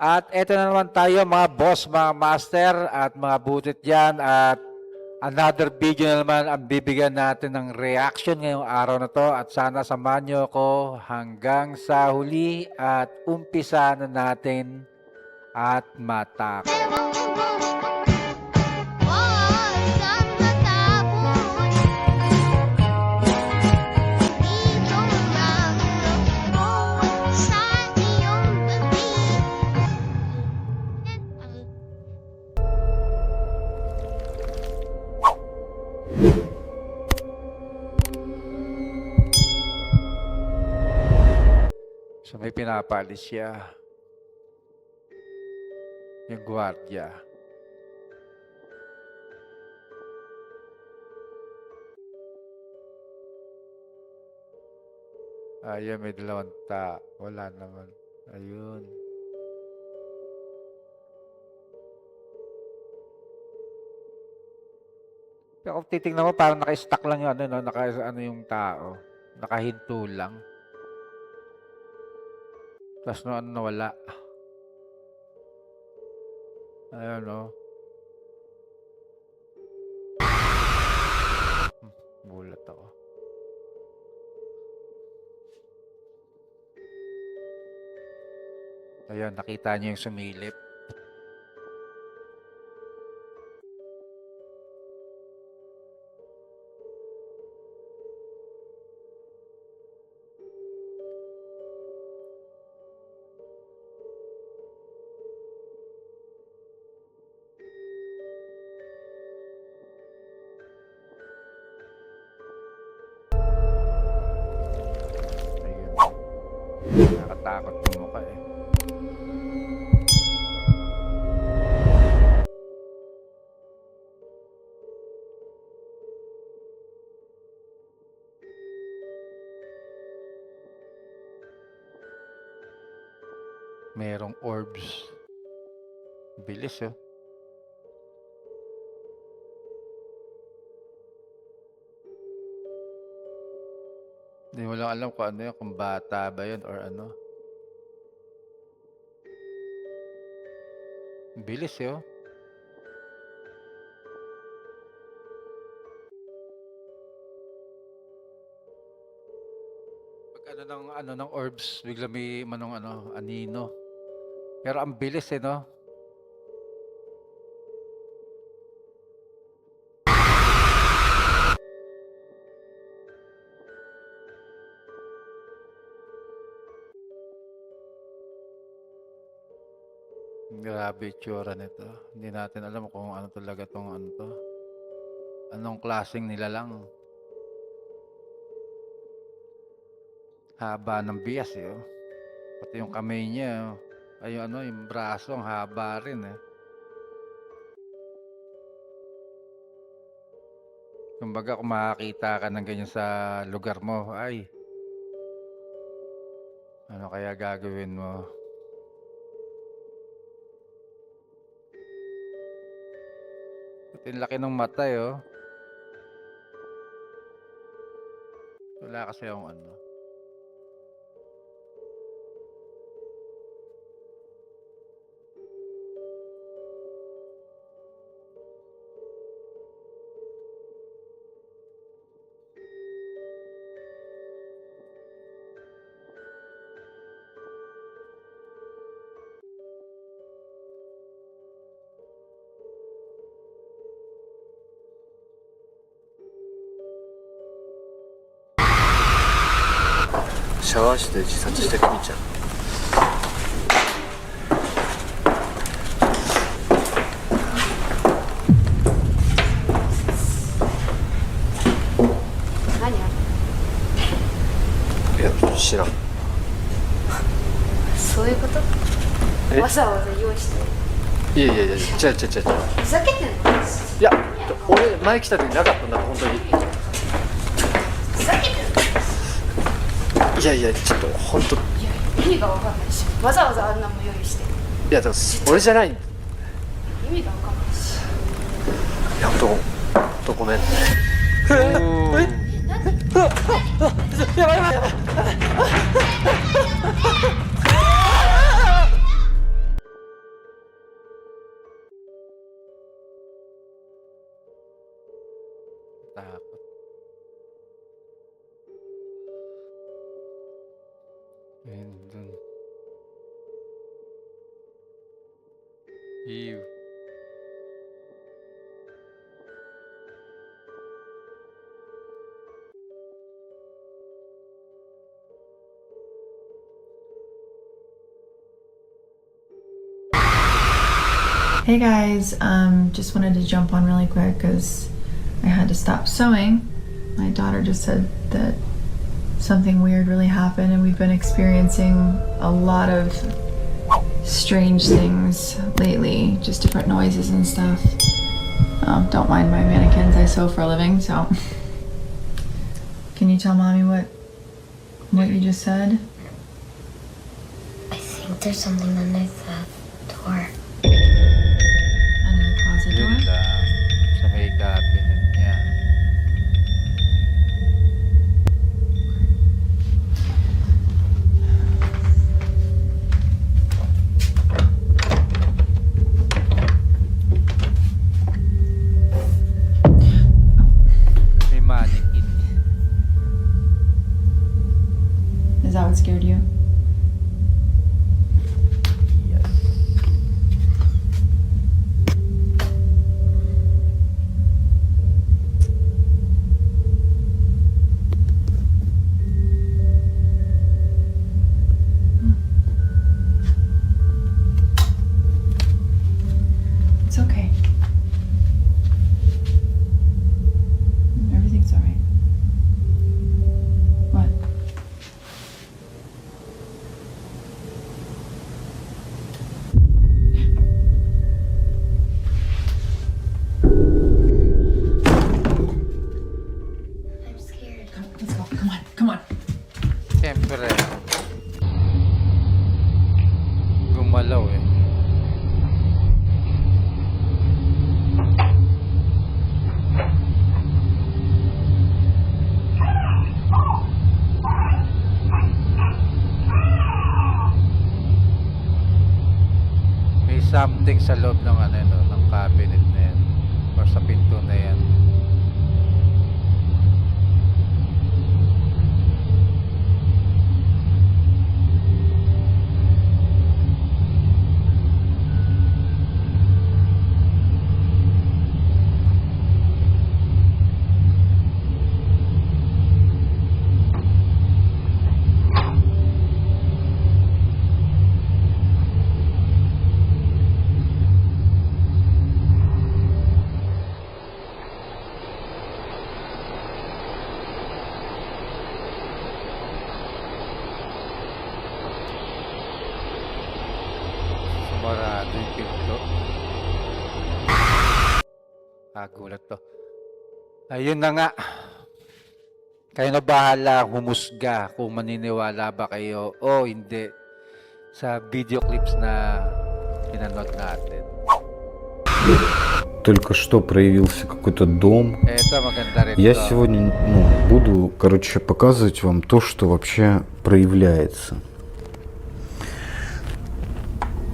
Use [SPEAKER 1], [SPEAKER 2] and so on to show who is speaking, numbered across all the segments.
[SPEAKER 1] At eto na naman tayo mga boss, mga master at mga butit dyan. At another video na naman ang bibigyan natin ng reaction ngayong araw na to. At sana samahan nyo ako hanggang sa huli at umpisa na natin at matak. So may pinapalis siya. Yung gwardiya. Ayun, may dalawang wala naman. Ayun. Pero kung titignan mo, parang naka-stuck lang yung ano, no? Naka-ano yung tao. Nakahinto lang. Tapos no, ano nawala. Ayun, no? Bulat ako. Ayun, nakita niyo yung sumilip. Nakatakot yung mukha eh. Merong orbs. Bilis oh. Hindi mo lang alam kung ano yun, kung bata ba yun or ano. Bilis eh oh. Pag ano ng orbs, bigla may manong anino. Pero ang bilis eh no. Grabe itsura nito. Hindi natin alam kung ano talaga tong ano to. Anong klaseng nilalang. Haba ng bias eh. Oh. Pati yung kamay niya. Oh. Ay yung braso, ang haba rin eh. Kumbaga kung makakita ka ng ganyan sa lugar mo, ay. Ano kaya gagawin mo? Pati laki ng mata eh, oh. Wala kasi yung ano.
[SPEAKER 2] シャワー室で自殺した君ちゃん。
[SPEAKER 3] 何あ
[SPEAKER 2] いや、知らん。
[SPEAKER 3] れそういうこと
[SPEAKER 2] え
[SPEAKER 3] わざわざ用意して
[SPEAKER 2] いやいやいや、違う。
[SPEAKER 3] ふざけてんの
[SPEAKER 2] いや、俺前来た時なかったんだ、本当に。
[SPEAKER 3] ふざけてんの
[SPEAKER 2] いやいや、ちょっと本当。い
[SPEAKER 3] いや意味がわかんないしわざわざあんなもん用意して
[SPEAKER 2] や、でも俺じゃない。い
[SPEAKER 3] 意味がわかんないし
[SPEAKER 2] や、本当ごめん。やばいやばいやばい。
[SPEAKER 1] Ayun dun. Ew.
[SPEAKER 4] Hey guys, just wanted to jump on really quick because I had to stop sewing. My daughter just said that something weird really happened, and we've been experiencing a lot of strange things lately, just different noises and stuff. Don't mind my mannequins, I sew for a living, so. Can you tell mommy what you just said?
[SPEAKER 5] I think there's something underneath the door.
[SPEAKER 4] Under the closet
[SPEAKER 1] Yun
[SPEAKER 4] door?
[SPEAKER 1] lang. Sa may cabinet niya. May mannequin.
[SPEAKER 4] Is that what scared you?
[SPEAKER 1] Yes.
[SPEAKER 4] It's okay. Everything's alright. What?
[SPEAKER 5] I'm scared.
[SPEAKER 4] Let's go. Come on. Come on.
[SPEAKER 1] Siyempre. Gumalaw eh. May something sa loob ng ano no, ng cabinet na yan or sa pinto na yan. Sumarado yung pinto. Gulat to. Ayun na nga. Kayo na bahala humusga kung maniniwala ba kayo o hindi sa video clips na pinanood natin.
[SPEAKER 6] Только что проявился какой-то дом.
[SPEAKER 1] Eto, maganda rin
[SPEAKER 6] Я
[SPEAKER 1] to.
[SPEAKER 6] сегодня буду, показывать вам то, что вообще проявляется.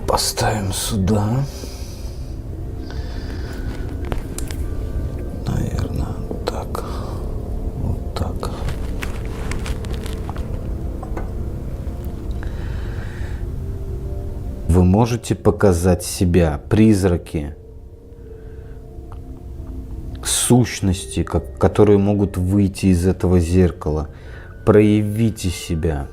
[SPEAKER 6] Поставим сюда. Наверное, так. Вот так. Вы можете показать себя, призраки, сущности, которые могут выйти из этого зеркала. Проявите себя.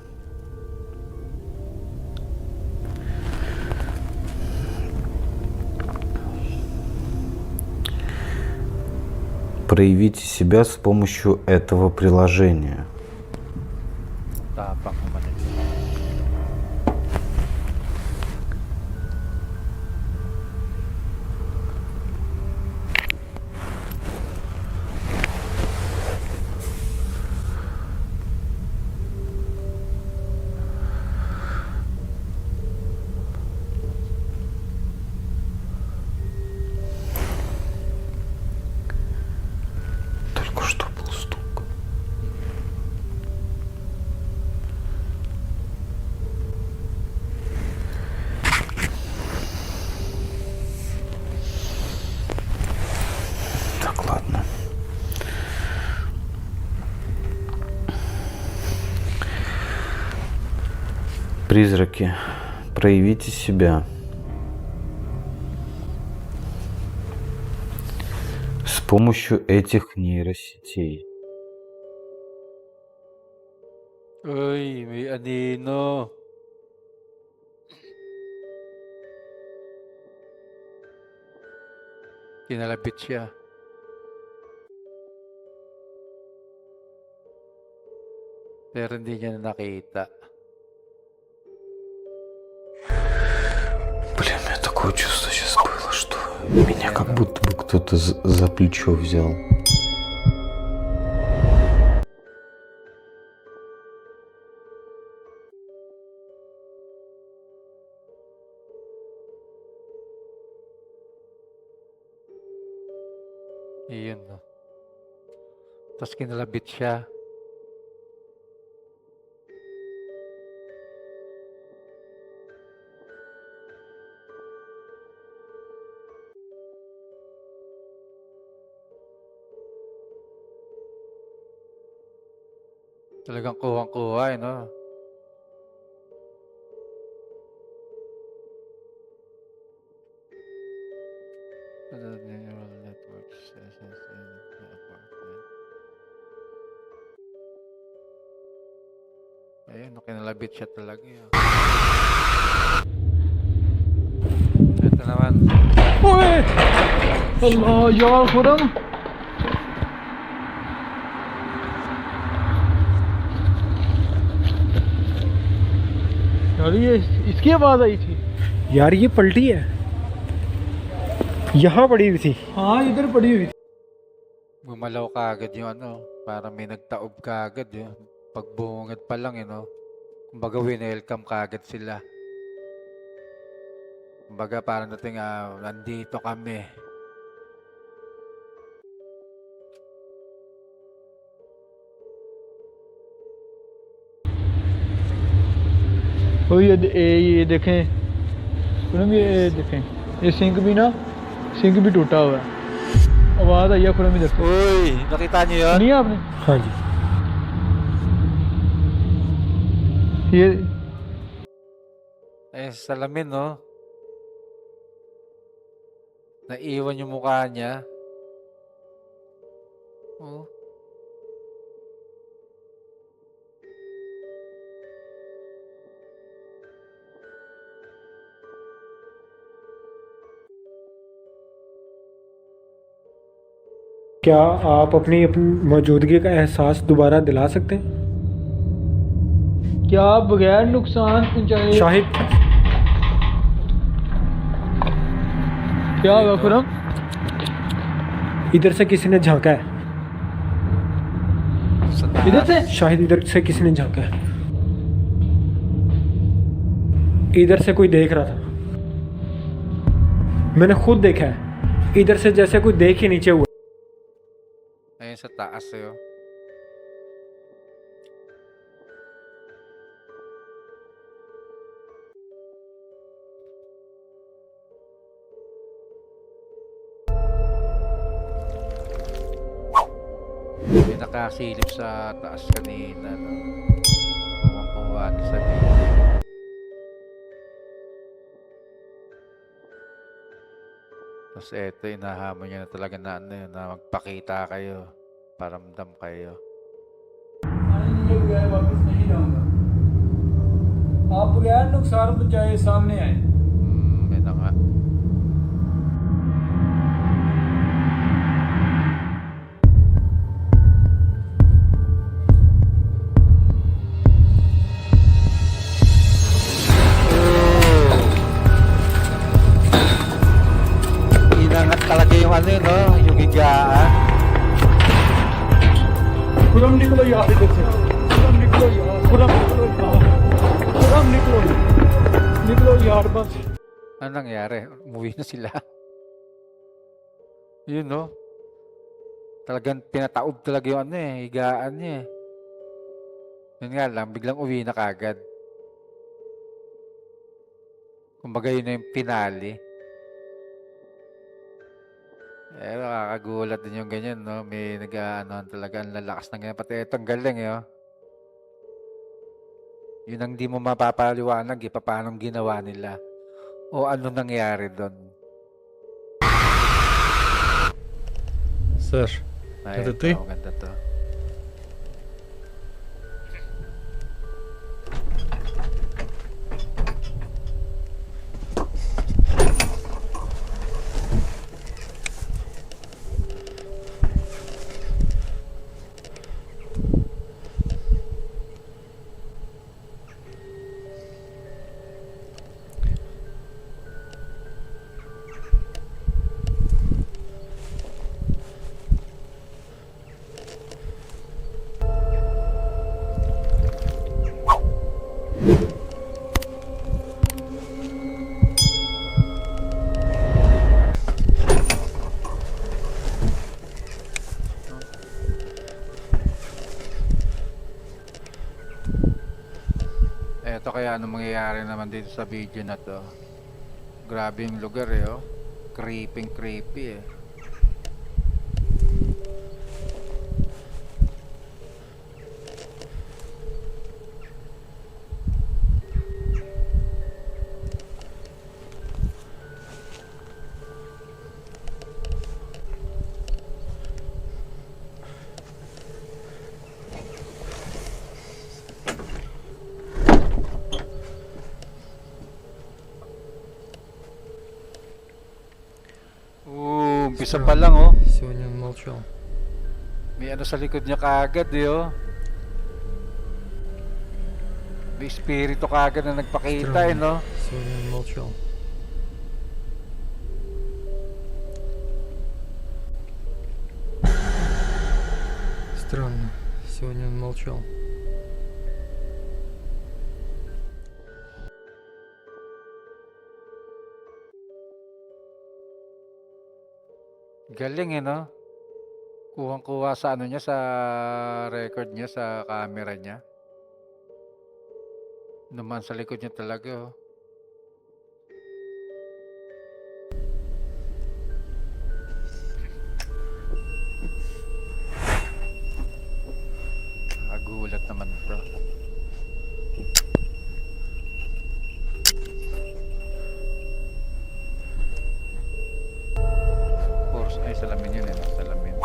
[SPEAKER 6] Проявите себя с помощью этого приложения.
[SPEAKER 1] Tapang naman ito.
[SPEAKER 6] Только что был стук. Призраки, проявите себя. С помощью этих нейросетей.
[SPEAKER 1] Uy, may anino. Kinalabit siya. Pero hindi niya na nakita.
[SPEAKER 6] Блин, у меня такое чувство сейчас было, что меня как будто бы кто-то за плечо взял.
[SPEAKER 1] Iyon, no. Tapos kinalabit siya. Talagang kuwang-kuha, eh, no? Neural network sessions in the apartment. Ayun, no, kinalabit siya talaga, eh. Ito naman.
[SPEAKER 7] ओए अल्लाह यार खुरम यार ये इसकी आवाज आई थी
[SPEAKER 8] यार ये पलटी है यहाँ पड़ी हुई थी
[SPEAKER 7] हाँ इधर पड़ी हुई थी
[SPEAKER 1] Gumalaw ka agad yung ano, para may nagtaob ka agad yun. Pagbungad pa lang, no? Kumbaga, winelcome ka agad sila. Kumbaga, parang nating, nandito kami.
[SPEAKER 7] ओ ये देखें खुरम ये देखें ये सिंक भी ना सिंक भी टूटा हुआ है आवाज आई है खुरम इधर से
[SPEAKER 1] Uy! Nakita niyo yun?
[SPEAKER 7] सुनिए आपने
[SPEAKER 8] हाँ जी
[SPEAKER 7] ये
[SPEAKER 1] Eh, sa salamin, no? Naiwan yung mukha niya. Oh.
[SPEAKER 8] क्या आप अपनी मौजूदगी का एहसास दोबारा दिला सकते हैं
[SPEAKER 7] क्या बगैर नुकसान पहुंचाए
[SPEAKER 8] शाहिद
[SPEAKER 7] क्या होगा खुरम
[SPEAKER 8] इधर से किसी ने झांका है
[SPEAKER 1] Sa taas.
[SPEAKER 7] इधर से
[SPEAKER 8] शाहिद इधर से किसी ने झांका है इधर से कोई देख रहा था मैंने खुद देखा है इधर से जैसे कोई देख ही नीचे हुआ
[SPEAKER 1] Ayun sa taas, eh, oh. May nakasilip sa taas kanina, no? Kuwang-kuha na sa video. Tapos eto, inahamon niya na talaga na, ano, yun, na magpakita kayo. Paramdam kayo.
[SPEAKER 7] बगैर वापस नहीं जाऊंगा आप बगैर नुकसान पहुंचाए सामने आए
[SPEAKER 1] Yun na nga. Inangat talaga yung ano yun, no? Yung higaan.
[SPEAKER 7] Khurram निकलो यार इधर से खुरम निकलो यार खुरम निकलो यार खुरम निकलो निकलो यार बस
[SPEAKER 1] Ano nangyari? Umuwi na sila. Yun, no? Talagang pinataob talaga yung ano, eh, higaan niya, eh. Yun nga lang, biglang uwi na kagad. Kumbaga yun na yung pinali. Eh, nakakagulat din yung ganyan, no? May nag-ano talaga, ang lalakas ng ganyan. Pati itong galing, eh, oh. Yun ang di mo mapapaliwanag eh, paano ginawa nila. O ano nangyari doon.
[SPEAKER 9] Саш,
[SPEAKER 1] Ay,
[SPEAKER 9] Это ты?
[SPEAKER 1] Maganda to. Eto kaya ano mangyayari naman dito sa video na to. Grabe yung lugar eh, oh. Creepy eh. Umpisa pa lang oh.
[SPEAKER 9] сегодня он молчал.
[SPEAKER 1] May ano sa likod niya kaagad eh oh. May espiritu kaagad na nagpakita eh no.
[SPEAKER 9] Сегодня он молчал. Странно. Сегодня он молчал.
[SPEAKER 1] Galing eh no. Kuhang-kuha sa ano niya, sa record niya, sa camera niya. Naman sa likod niya talaga oh. Nagulat naman to. Course ay salamin yun eh, no? Salamin.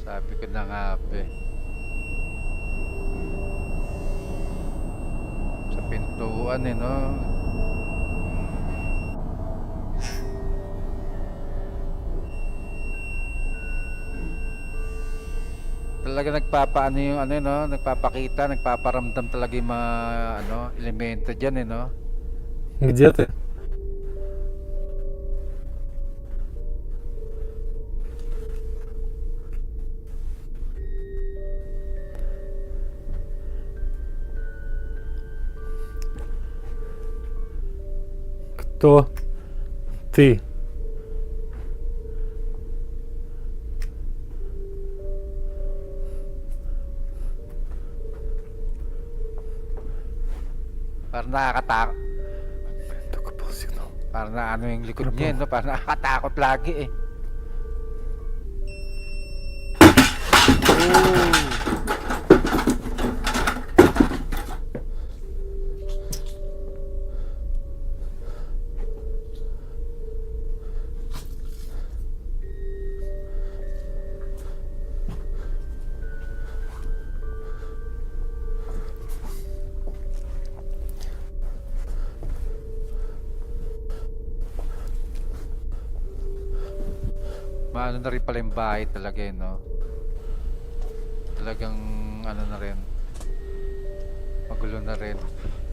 [SPEAKER 1] Sabi ko na nga pe. Sa pintuan eh no. Talaga nagpapaano yung ano no, nagpapakita, nagpaparamdam talaga yung mga ano, elemento diyan eh no.
[SPEAKER 9] Где ты? Кто ты?
[SPEAKER 1] Parang nakakatakot.
[SPEAKER 9] Только был сигнал.
[SPEAKER 1] Parang na ano yung likod niya, no? Parang nakakatakot lagi eh. Maano na rin pala yung bahay talaga eh, no? Talagang ano na rin, magulo na rin,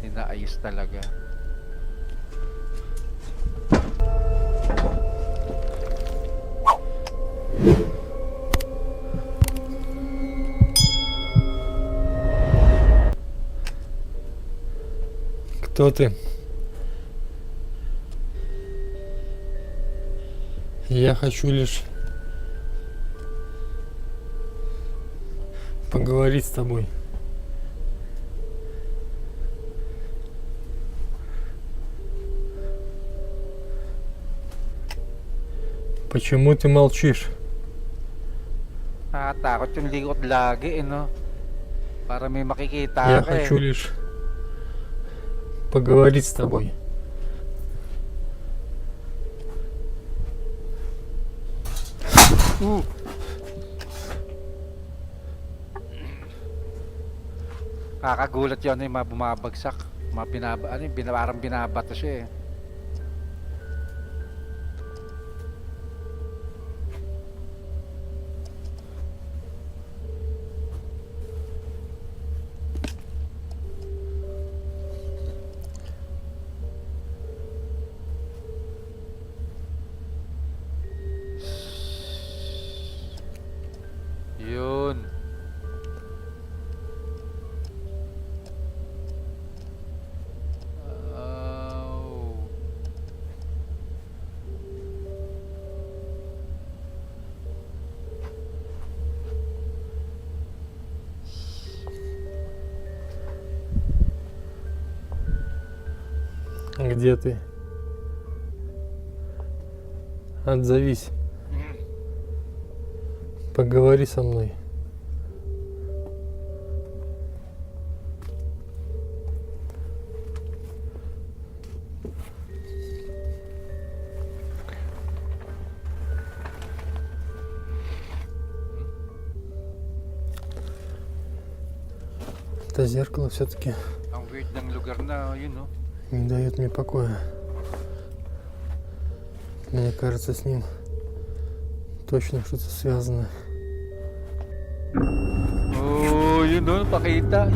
[SPEAKER 1] inaayos talaga.
[SPEAKER 9] Кто ты? Я хочу лишь поговорить с тобой. Почему ты молчишь?
[SPEAKER 1] Nakatakot yung likot lagi, no? Para may makikita
[SPEAKER 9] Я
[SPEAKER 1] ka,
[SPEAKER 9] хочу лишь поговорить с тобой.
[SPEAKER 1] Kakagulat yun yung mga bumabagsak. Mga parang binabato siya, eh. Yun. Oh.
[SPEAKER 9] Где ты? Отзовись. Поговори со мной. Это зеркало все-таки
[SPEAKER 1] Ang weird ng lugar na yun, no?
[SPEAKER 9] не дает мне покоя. Мне кажется, с ним точно что-то связано.
[SPEAKER 1] Oh, yun, no? Pakita.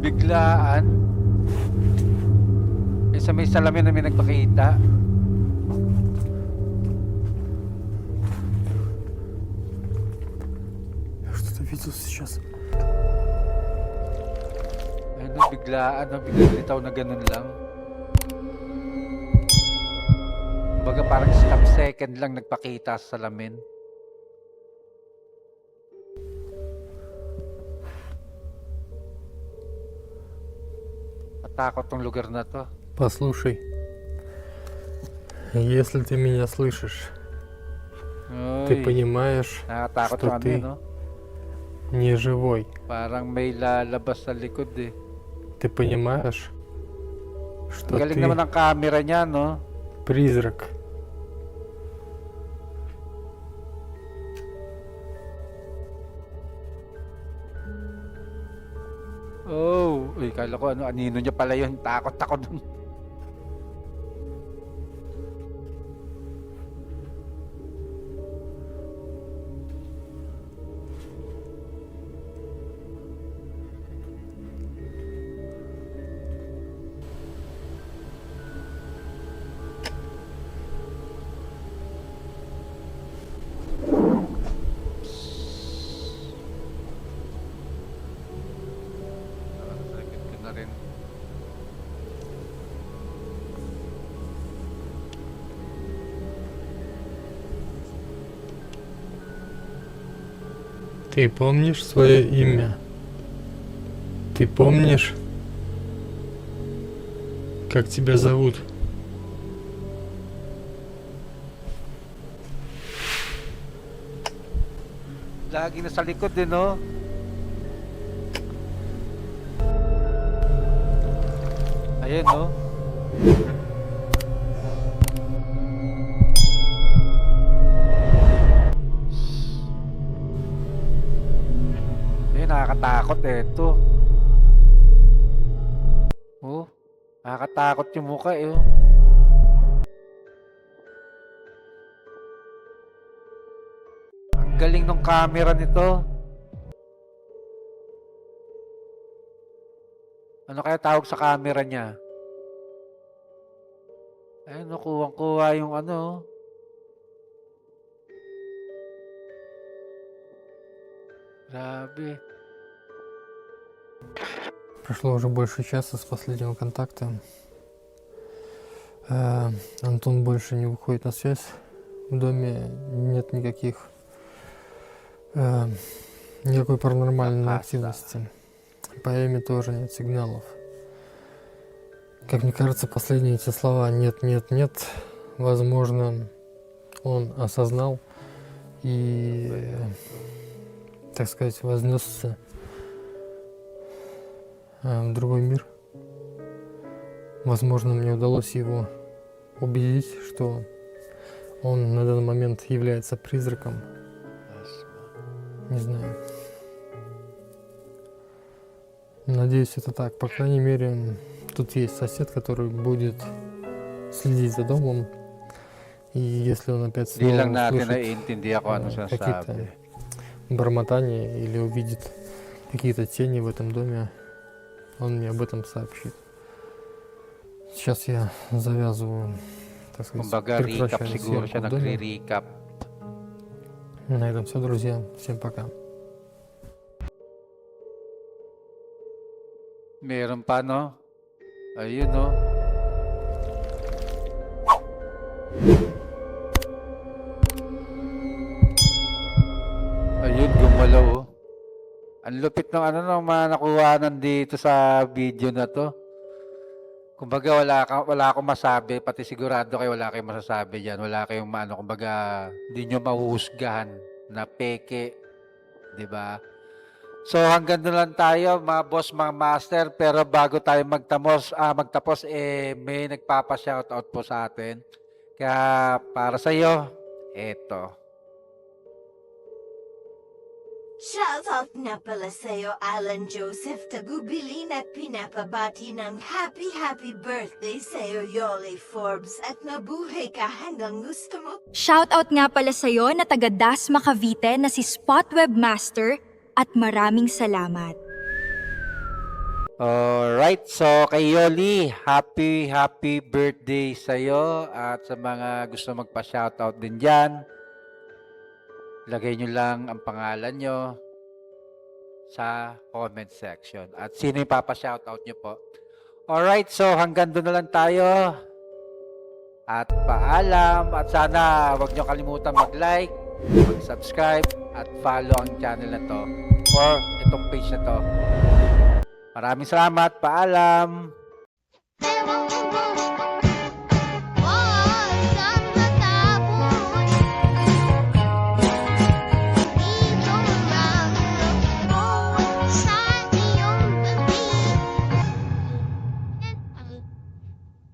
[SPEAKER 1] Biglaan. Eh, sa may salamin na may nagpakita.
[SPEAKER 9] Я что-то видел сейчас.
[SPEAKER 1] Ayun, no? Biglaan, no? Biglang litaw na ganun lang. Baga parang snap second lang nagpakita sa salamin. Matakot tong lugar na to.
[SPEAKER 9] Послушай, если ты меня слышишь, ты
[SPEAKER 1] Uy,
[SPEAKER 9] понимаешь,
[SPEAKER 1] nakakatakot
[SPEAKER 9] что
[SPEAKER 1] yung ano
[SPEAKER 9] ты
[SPEAKER 1] yun, no?
[SPEAKER 9] не живой.
[SPEAKER 1] Parang may lalabas sa likod, eh.
[SPEAKER 9] Ты понимаешь, что
[SPEAKER 1] Galing
[SPEAKER 9] ты
[SPEAKER 1] naman ang camera niya, no?
[SPEAKER 9] призрак.
[SPEAKER 1] Oh, uy, kala ko ano, anino niya pala yun. Takot ako dun. Sakit ko na rin.
[SPEAKER 9] Ты помнишь свое имя? Ты помнишь, как тебя зовут?
[SPEAKER 1] Lagi na sa likod din, no? Ayan, no? Ayun, nakakatakot eh. Ito. Oh, nakakatakot yung mukha eh. Oh. Ang galing ng camera nito. Ano kaya tawag sa camera niya? Ayun, no, kuwang-kuha yung ano. Grabe.
[SPEAKER 9] Прошло уже больше часа с последнего контакта. Антон больше не выходит на связь. В доме нет никаких никакой паранормальной
[SPEAKER 1] Ага,
[SPEAKER 9] активности. По Эми тоже нет сигналов. Как мне кажется, последние эти слова «нет, нет, нет», возможно, он осознал и, так сказать, вознесся в другой мир. Возможно, мне удалось его убедить, что он на данный момент является призраком. Не знаю. Надеюсь, это так. По крайней мере, тут есть сосед, который будет следить за домом. И если он опять
[SPEAKER 1] Hindi
[SPEAKER 9] снова
[SPEAKER 1] lang natin
[SPEAKER 9] услышит
[SPEAKER 1] naiintindihan kung ano
[SPEAKER 9] какие-то
[SPEAKER 1] sinasabi.
[SPEAKER 9] бормотания или увидит какие-то тени в этом доме, он мне об этом сообщит. Сейчас я завязываю, так сказать,
[SPEAKER 1] Kumbaga, recap
[SPEAKER 9] прекращаю
[SPEAKER 1] siguro siya,
[SPEAKER 9] съемку в доме.
[SPEAKER 1] nagre-recap.
[SPEAKER 9] На этом все, друзья. Всем пока.
[SPEAKER 1] Meron pa, no? Ayun, no? Ayun, gumalaw, oh. Ang lupit ng ano ng mga nakuha dito sa video na to. Kumbaga wala akong masabi, pati sigurado kayo wala kayong masasabi diyan. Wala kayong maano, kumbaga hindi nyo mahuhusgahan na peke, 'di ba? So hanggang doon lang tayo, mga boss, mga master, pero bago tayo magtapos may nagpapa-shoutout po sa atin. Kaya para sa iyo, eto.
[SPEAKER 10] Shoutout na pala sa'yo, Alan Joseph Tagubilin at pinapabati ng happy birthday sa'yo, Yoli Forbes, at mabuhay ka hanggang gusto mo.
[SPEAKER 11] Shoutout nga pala sa'yo na taga Dasma Cavite na si Spot Webmaster at maraming salamat.
[SPEAKER 1] Alright, so kay Yoli, happy birthday sa'yo at sa mga gusto magpa-shoutout din dyan, lagay nyo lang ang pangalan nyo sa comment section. At sino yung papa-shoutout nyo po? Alright, so hanggang doon na lang tayo. At paalam. At sana wag nyo kalimutan mag-like, mag-subscribe, at follow ang channel na to or itong page na to. Maraming salamat. Paalam.